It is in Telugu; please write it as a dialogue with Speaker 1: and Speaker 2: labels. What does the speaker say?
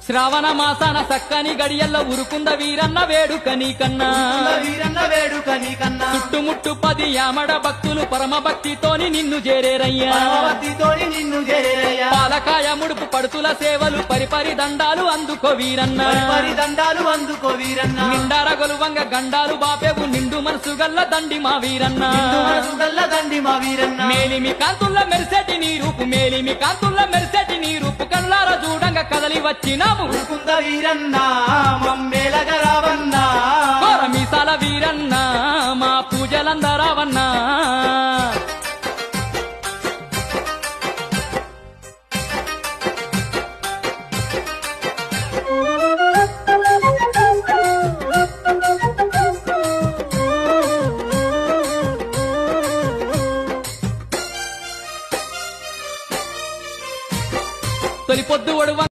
Speaker 1: శ్రావణ మాసాన సక్కని గడియల్లో ఉరుకుంద వీరన్న వేడుక నీకన్నా చుట్టుముట్టు 10 యామడ భక్తులు పరమ భక్తితోని నిన్ను చేరేరయ్యా పాలకాయ ముడుపు పడుతుల సేవలు పరిపరి దండాలు అందుకో వీరన్న నిండార గొలువంగ గండాలు బాపేవు నిండు మనసు గల్ల దండి మా వీరన్న మేలిమి కాంతుల్ల మెరిసేటి నీ రూపు మేలిమి కాంతుల్ల మెరిసేటి నీ రూపు కల్లార చూడంగ కదలి వచ్చినాము
Speaker 2: వీరన్నా మమ్మేలగా రావన్నా
Speaker 1: మీసాల వీరన్నా మా పూజలందరావన్నా